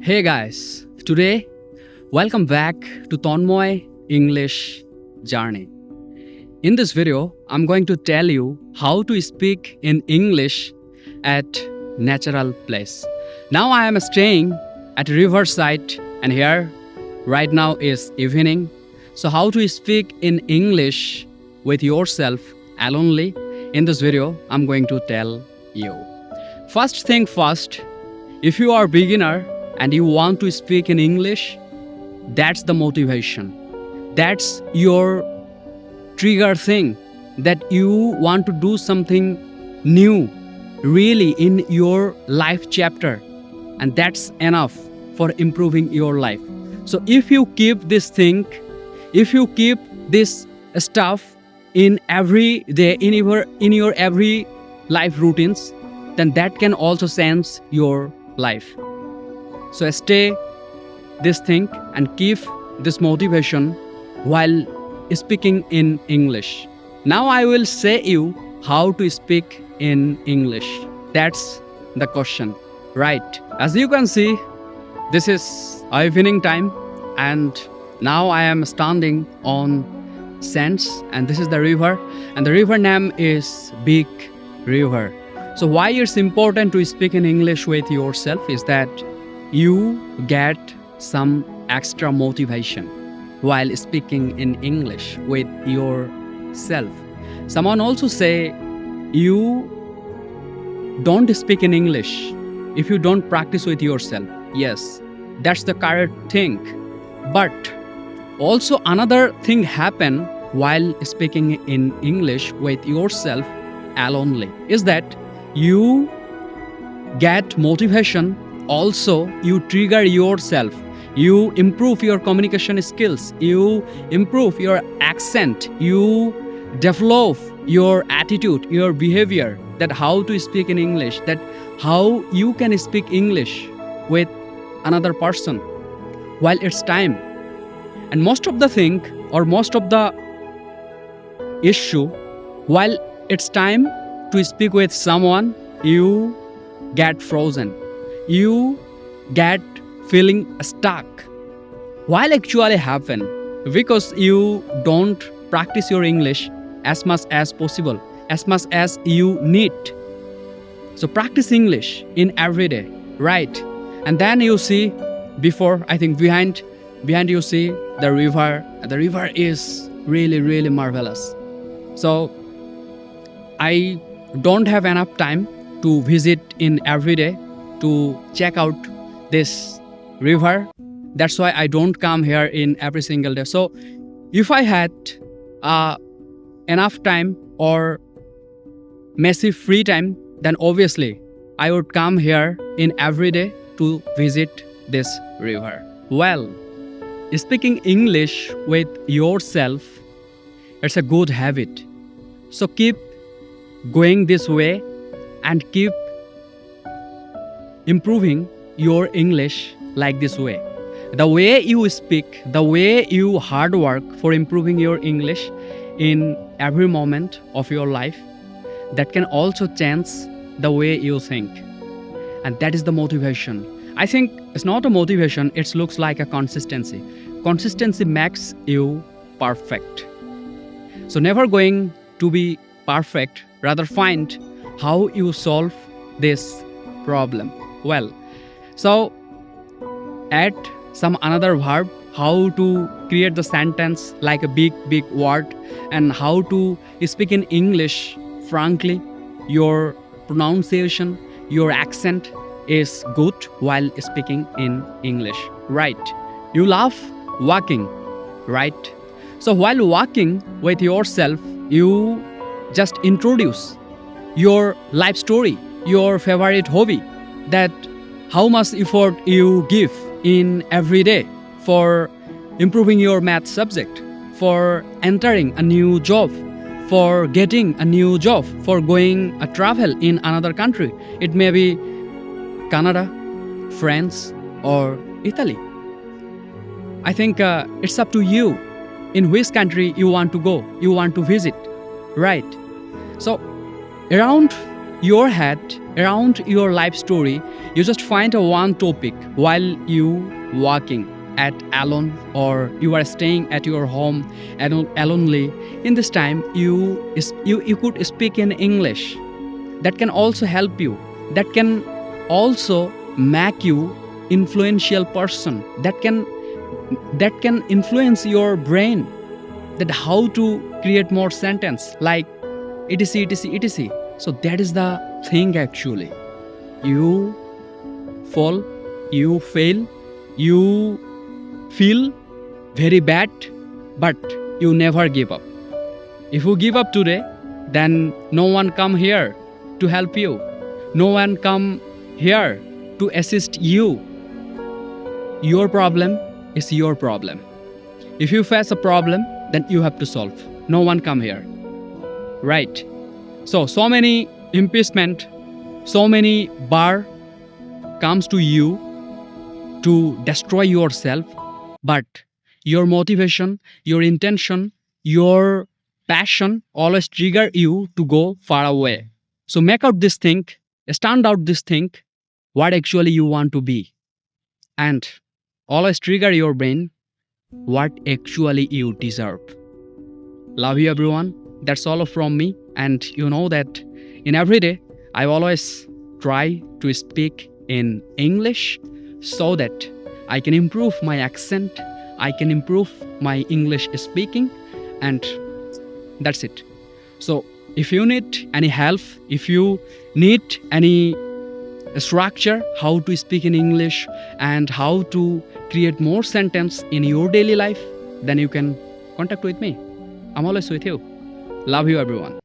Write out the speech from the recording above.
Hey guys, today welcome back to Tonmoy English journey. In this video, I'm going to tell you how to speak in English at natural place. Now I am staying at riverside and here right now is evening. So how to speak in English with yourself alonely? In this video, I'm going to tell you. First thing first, if you are beginner and you want to speak in English, that's the motivation. That's your trigger thing that you want to do something new really in your life chapter, and that's enough for improving your life. So if you keep this thing, if you keep this stuff in every day in your every life routines, then that can also change your life. So stay this thing and keep this motivation while speaking in English. Now I will say you how to speak in English. That's the question, right? As you can see, this is evening time and now I am standing on sands and this is the river and the river name is Big River. So why it's important to speak in English with yourself is that you get some extra motivation while speaking in English with yourself. Someone also say you don't speak in English if you don't practice with yourself. Yes, that's the correct thing. But also another thing happen while speaking in English with yourself alonely is that you get motivation. Also, you trigger yourself. You improve your communication skills. You improve your accent. You develop your attitude, your behavior, that how to speak in English, that how you can speak English with another person while it's time. And most of the thing or most of the issue, while it's time to speak with someone, you get frozen. You get feeling stuck. Why actually happen? Because you don't practice your English as much as possible, as much as you need. So practice English in every day, right? And then you see before, I think behind you see the river. The river is really marvelous. So I don't have enough time to visit in every day to check out this river. That's why I don't come here in every single day. So if I had enough time or massive free time, then obviously I would come here in every day to visit this river. Well, speaking English with yourself, it's a good habit. So keep going this way and keep improving your English like this way. The way you speak, the way you hard work for improving your English in every moment of your life, that can also change the way you think. And that is the motivation. I think it's not a motivation, it looks like a consistency. Consistency makes you perfect. So never going to be perfect, rather find how you solve this problem. Well, so add some another verb, how to create the sentence like a big word, and how to speak in English frankly. Your pronunciation, your accent is good while speaking in English, right? You love walking, right? So while walking with yourself, you just introduce your life story, your favorite hobby, that how much effort you give in every day for improving your math subject, for entering a new job, for getting a new job, for going a travel in another country. It may be Canada, France, or Italy. I think it's up to you in which country you want to go, you want to visit, right? So around your head around your life story. You just find a one topic while you walking at alone, or you are staying at your home alonely. In this time, you could speak in English. That can also help you. That can also make you influential person. That can influence your brain, that how to create more sentence like etc etc etc. So that is the thing actually. You fall, you fail, you feel very bad, but you never give up. If you give up today, then no one come here to help you. No one come here to assist you. Your problem is your problem. If you face a problem, then you have to solve. No one come here. Right? So many impediment, so many bar comes to you to destroy yourself, but your motivation, your intention, your passion always trigger you to go far away. So make out this thing, stand out this thing, what actually you want to be, and always trigger your brain what actually you deserve. Love you everyone. That's all from me. And you know that in every day I always try to speak in English so that I can improve my accent, I can improve my English speaking, and that's it. So if you need any help, if you need any structure how to speak in English and how to create more sentence in your daily life, then you can contact with me. I'm always with you. Love you everyone.